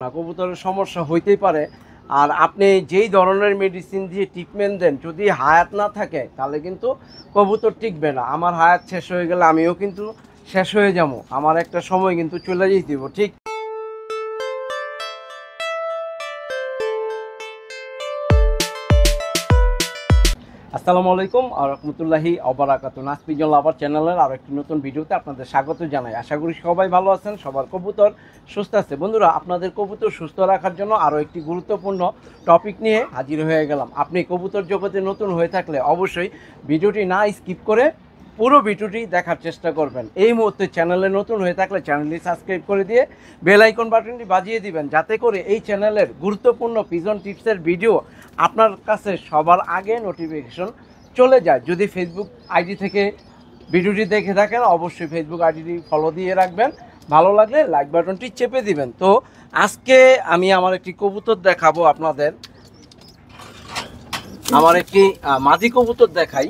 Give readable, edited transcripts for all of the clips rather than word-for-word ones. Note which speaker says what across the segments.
Speaker 1: না, কবুতরের সমস্যা হইতেই পারে। আর আপনি যেই ধরনের মেডিসিন দিয়ে ট্রিটমেন্ট দেন, যদি হায়াত না থাকে তাহলে কিন্তু কবুতর টিকবে না। আমার হায়াত শেষ হয়ে গেলে আমিও কিন্তু শেষ হয়ে যাবো, আমার একটা সময় কিন্তু চলে যেতে দিব, ঠিক। আসসালামু আলাইকুম আর রহমতুল্লাহি অবরাকাতুহু। নাসপিজন লাভার চ্যানেলের আরও একটি নতুন ভিডিওতে আপনাদের স্বাগত জানাই। আশা করি সবাই ভালো আছেন, সবার কবুতর সুস্থ আছে। বন্ধুরা, আপনাদের কবুতর সুস্থ রাখার জন্য আরও একটি গুরুত্বপূর্ণ টপিক নিয়ে হাজির হয়ে গেলাম। আপনি কবুতর জগতে নতুন হয়ে থাকলে অবশ্যই ভিডিওটি না স্কিপ করে পুরো ভিডিওটি দেখার চেষ্টা করবেন। এই মুহূর্তে চ্যানেলে নতুন হয়ে থাকলে চ্যানেলটি সাবস্ক্রাইব করে দিয়ে বেল আইকন বাটনটি বাজিয়ে দিবেন, যাতে করে এই চ্যানেলের গুরুত্বপূর্ণ পিজন টিপসের ভিডিও আপনার কাছে সবার আগে নোটিফিকেশন চলে যায়। যদি ফেসবুক আইডি থেকে ভিডিওটি দেখে থাকেন, অবশ্যই ফেসবুক আইডিটি ফলো দিয়ে রাখবেন। ভালো লাগলে লাইক বাটনটি চেপে দিবেন। তো আজকে আমি আমার একটি কবুতর দেখাবো আপনাদের। আমার একটি মাদি কবুতর দেখাই।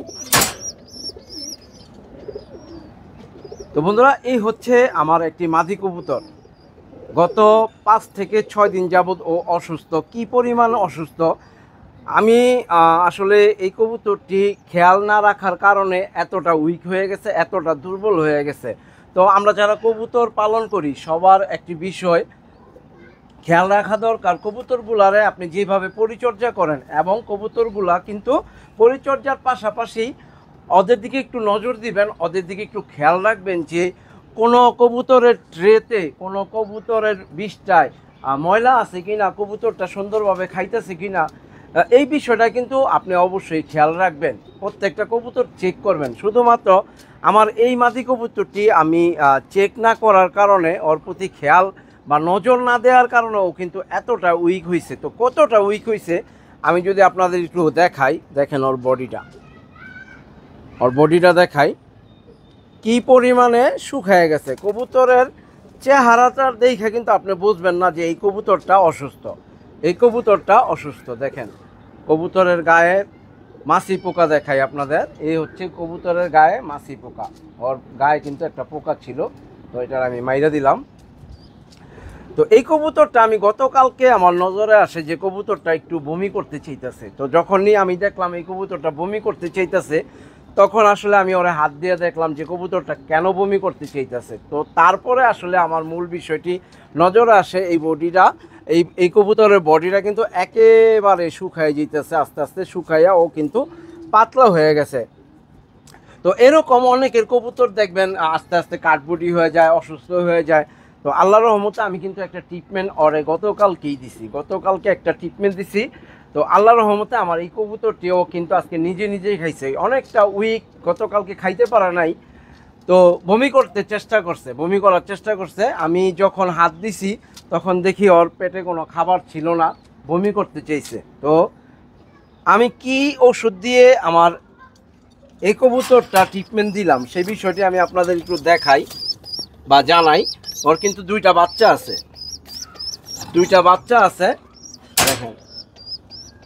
Speaker 1: তো বন্ধুরা, এই হচ্ছে আমার একটি মাদি কবুতর। গত 5 থেকে 6 দিন যাবৎ ও অসুস্থ। কি পরিমাণ অসুস্থ, আমি আসলে এই কবুতরটি খেয়াল না রাখার কারণে এতটা উইক হয়ে গেছে, এতটা দুর্বল হয়ে গেছে। তো আমরা যারা কবুতর পালন করি সবার একটি বিষয় খেয়াল রাখা দরকার। কবুতরগুলারে আপনি যেভাবে পরিচর্যা করেন, এবং কবুতরগুলা কিন্তু পরিচর্যার পাশাপাশি ওদের দিকে একটু নজর দিবেন, ওদের দিকে একটু খেয়াল রাখবেন যে কোনো কবুতরের ট্রেতে, কোনো কবুতরের বিষ্ঠায় ময়লা আছে কিনা, কবুতরটা সুন্দরভাবে খাইতেছে কিনা, এই বিষয়টা কিন্তু আপনি অবশ্যই খেয়াল রাখবেন। প্রত্যেকটা কবুতর চেক করবেন। শুধুমাত্র আমার এই মাদি কবুতরটি আমি চেক না করার কারণে, ওর প্রতি খেয়াল বা নজর না দেওয়ার কারণে ও কিন্তু এতটা উইক হয়েছে। তো কতটা উইক হয়েছে আমি যদি আপনাদের একটু দেখাই, দেখেন ওর বডিটা দেখাই, কি পরিমাণে শুকায় গেছে। কবুতরের চেহারাটার দেখে কিন্তু আপনি বুঝবেন না যে এই কবুতরটা অসুস্থ, এই কবুতরটা অসুস্থ। দেখেন কবুতরের গায়ে মাছি পোকা দেখাই আপনাদের। এই হচ্ছে কবুতরের গায়ে মাছি পোকা। ওর গায়ে কিন্তু একটা পোকা ছিল, তো এটার আমি মাইরা দিলাম। তো এই কবুতরটা আমি গতকালকে আমার নজরে আসে যে কবুতরটা একটু বমি করতে চাইতেছে। তো যখনই আমি দেখলাম এই কবুতরটা বমি করতে চাইতেছে, তখন আসলে আমি ওরে হাত দিয়ে দেখলাম যে কবুতরটা কেন বমি করতে চাইতেছে। তো তারপরে আসলে আমার মূল বিষয়টি নজরে আসে, এই বডিটা, এই কবুতরের বডিটা কিন্তু একেবারে শুকায় যেতেছে, আস্তে আস্তে শুকাইয়া ও কিন্তু পাতলা হয়ে গেছে। তো এরকম অনেকের কবুতর দেখবেন আস্তে আস্তে কাঠবুটি হয়ে যায়, অসুস্থ হয়ে যায়। তো আল্লাহর রহমতে আমি কিন্তু একটা ট্রিটমেন্ট ওরে গতকালকে একটা ট্রিটমেন্ট দিছি। তো আল্লাহর রহমতে আমার এই কবুতরটিও কিন্তু আজকে নিজেই খাইছে। অনেকটা উইক, গতকালকে খাইতে পারে নাই, তো বমি করার চেষ্টা করছে। আমি যখন হাত দিছি তখন দেখি ওর পেটে কোনো খাবার ছিল না, বমি করতে চাইছে। তো আমি কি ওষুধ দিয়ে আমার এই কবুতরটা ট্রিটমেন্ট দিলাম সেই বিষয়টি আমি আপনাদের একটু দেখাই বা জানাই। ওর কিন্তু দুইটা বাচ্চা আছে, দেখেন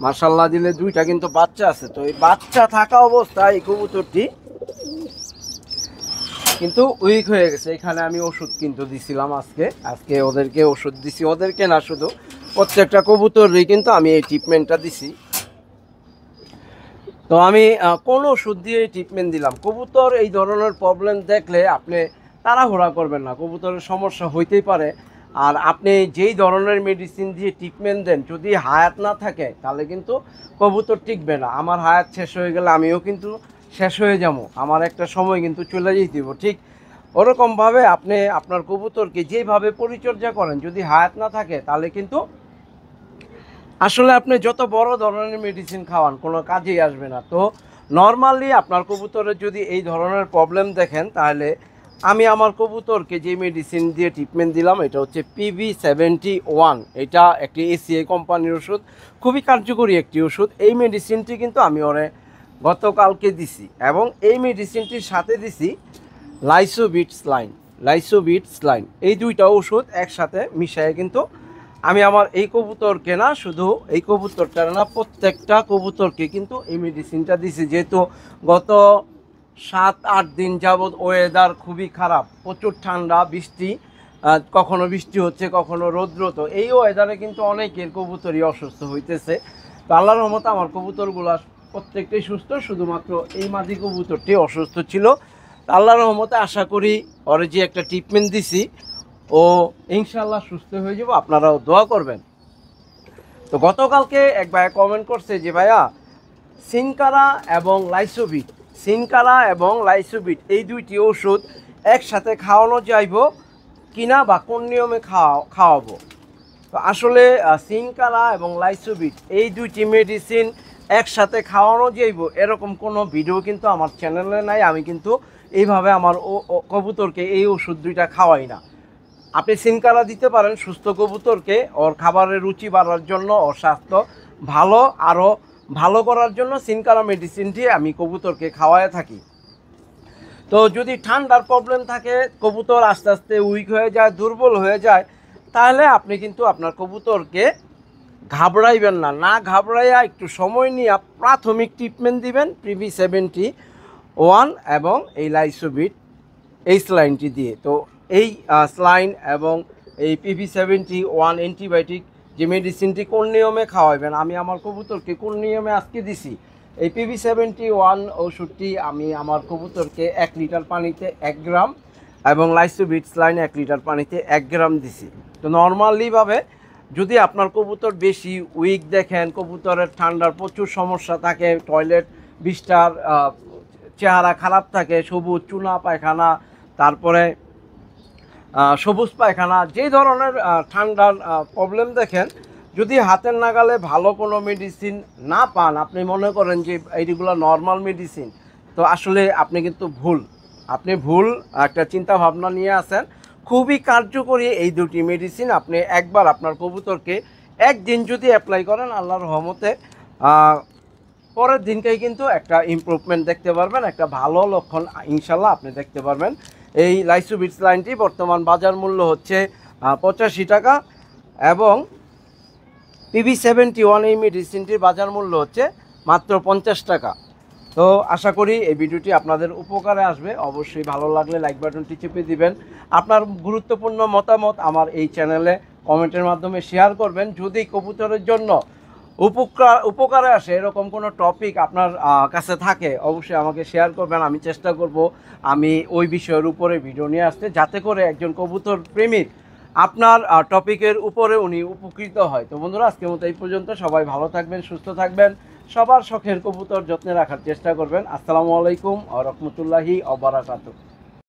Speaker 1: মাশাআল্লাহ দিলে দুইটা কিন্তু বাচ্চা আছে। তো এই বাচ্চা থাকা অবস্থায় এই কবুতরটি কিন্তু উইক হয়ে গেছে। এখানে আমি ওষুধ কিন্তু দিছিলাম আজকে ওদেরকে ওষুধ দিছি, ওদেরকে না শুধু প্রত্যেকটা কবুতরই কিন্তু আমি এই ট্রিটমেন্টটা দিছি। তো আমি কোন ওষুধ দিয়ে ট্রিটমেন্ট দিলাম। কবুতর এই ধরনের প্রবলেম দেখলে আপনি তাড়াহুড়া করবেন না, কবুতরের সমস্যা হইতেই পারে। আর আপনি যেই ধরনের মেডিসিন দিয়ে ট্রিটমেন্ট দেন, যদি হায়াত না থাকে তাহলে কিন্তু কবুতর টিকবে না। আমার হায়াত শেষ হয়ে গেলে আমিও কিন্তু শেষ হয়ে যাবো, আমার একটা সময় কিন্তু চলে যেতে দিব, ঠিক। ওরকমভাবে আপনি আপনার কবুতরকে যেভাবে পরিচর্যা করেন, যদি হায়াত না থাকে তাহলে কিন্তু আসলে আপনি যত বড় ধরনের মেডিসিন খাওয়ান কোনো কাজেই আসবে না। তো নর্মালি আপনার কবুতরের যদি এই ধরনের প্রবলেম দেখেন, তাহলে আমি আমার কবুতরকে যে মেডিসিন দিয়ে ট্রিটমেন্ট দিলাম, এটা হচ্ছে PV71। এটা একটি ACI কোম্পানির ওষুধ, খুবই কার্যকরী একটি ওষুধ। এই মেডিসিনটি কিন্তু আমি ওরে গতকালকে দিছি, এবং এই মেডিসিনটির সাথে দিছি লাইসোবিট স্লাইন। এই দুইটা ওষুধ একসাথে মিশিয়ে কিন্তু আমি আমার এই কবুতরকে না, শুধু এই কবুতরটার না, প্রত্যেকটা কবুতরকে কিন্তু এই মেডিসিনটা দিছি। যেহেতু গত 7-8 দিন যাবৎ ওয়েদার খুবই খারাপ, প্রচুর ঠান্ডা বৃষ্টি, কখনো বৃষ্টি হচ্ছে, কখনো রৌদ্র, তো এই ওয়েদারে কিন্তু অনেকের কবুতরই অসুস্থ হইতেছে। তো আল্লাহর রহমতে আমার কবুতরগুলো প্রত্যেকটাই সুস্থ, শুধুমাত্র এই মাদি কবুতরটি অসুস্থ ছিল। আল্লাহর রহমতে আশা করি ওরে যে একটা ট্রিটমেন্ট দিছি ও ইনশাল্লাহ সুস্থ হয়ে যাব, আপনারাও দোয়া করবেন। তো গতকালকে এক ভাইয়া কমেন্ট করছে যে ভাইয়া সিনকারা এবং লাইসোবিট, সিনকারা এবং লাইসোবিট এই দুইটি ওষুধ একসাথে খাওয়ানো যাইব কিনা বা কোন নিয়মে খাওয়াবো। তো আসলে সিনকারা এবং লাইসোবিট এই দুইটি মেডিসিন একসাথে খাওয়ানো যাইব এরকম কোনো ভিডিও কিন্তু আমার চ্যানেলে নাই। আমি কিন্তু এইভাবে আমার কবুতরকে এই ওষুধ দুইটা খাওয়াই না। আপনি সিনকারা দিতে পারেন সুস্থ কবুতরকে ওর খাবারের রুচি বাড়ার জন্য, ওর স্বাস্থ্য ভালো আরও ভালো করার জন্য সিনকারা মেডিসিনটি আমি কবুতরকে খাওয়ায় থাকি। তো যদি ঠান্ডার প্রবলেম থাকে, কবুতর আস্তে আস্তে উইক হয়ে যায়, দুর্বল হয়ে যায়, তাহলে আপনি কিন্তু আপনার কবুতরকে ঘাবড়াইবেন না, না ঘাবড়াইয়া একটু সময় নিয়ে প্রাথমিক ট্রিটমেন্ট দিবেন PB71 এবং এই লাইসোবিট এই স্লাইনটি দিয়ে। তো এই স্লাইন এবং এই PB71 অ্যান্টিবায়োটিক যে মেডিসিনটি কোন নিয়মে খাওয়াবেন, আমি আমার কবুতরকে কোন নিয়মে আজকে দিছি। এই PB71 ওষুধটি আমি আমার কবুতরকে 1 লিটার পানিতে 1 গ্রাম এবং লাইসোবিট স্লাইন 1 লিটার পানিতে 1 গ্রাম দিছি। তো নর্মালিভাবে যদি আপনার কবুতর বেশি উইক দেখেন, কবুতরের ঠান্ডার প্রচুর সমস্যা থাকে, টয়লেট বিষ্ঠার চেহারা খারাপ থাকে, সবুজ চুনা পায়খানা, তারপরে সবুজ পায়খানা, যে ধরনের ঠান্ডার প্রবলেম দেখেন, যদি হাতের নাগালে ভালো কোনো মেডিসিন না পান, আপনি মনে করেন যে এইগুলো নর্মাল মেডিসিন, তো আসলে আপনি কিন্তু আপনি ভুল একটা চিন্তা ভাবনা নিয়ে আসেন। খুবই কার্যকরী এই দুটি মেডিসিন। আপনি একবার আপনার কবুতরকে একদিন যদি অ্যাপ্লাই করেন, আল্লাহর রহমতে পরের দিনকেই কিন্তু একটা ইমপ্রুভমেন্ট দেখতে পারবেন, একটা ভালো লক্ষণ ইনশাল্লাহ আপনি দেখতে পারবেন। এই লাইসোবিট লাইনটি বর্তমান বাজার মূল্য হচ্ছে 85 টাকা এবং PB71 এই মেডিসিনটির বাজার মূল্য হচ্ছে মাত্র 50 টাকা। তো আশা করি এই ভিডিওটি আপনাদের উপকারে আসবে। অবশ্যই ভালো লাগলে লাইক বাটনটি চেপে দিবেন। আপনার গুরুত্বপূর্ণ মতামত আমার এই চ্যানেলে কমেন্টের মাধ্যমে শেয়ার করবেন। যদি কবুতরের জন্য উপকারে আসে এরকম কোনো টপিক আপনার কাছে থাকে, অবশ্যই আমাকে শেয়ার করবেন। আমি চেষ্টা করব আমি ওই বিষয়ের উপরে ভিডিও নিয়ে আসতে, যাতে করে একজন কবুতর প্রেমিক আপনার টপিকের উপরে উনি উপকৃত হয়। তো বন্ধুরা, আজকের মতো এই পর্যন্ত। সবাই ভালো থাকবেন, সুস্থ থাকবেন, সবার শখের কবুতর যত্নে রাখার চেষ্টা করবেন। আসসালামু আলাইকুম ওয়া রাহমাতুল্লাহি ওয়া বারাকাতুহু।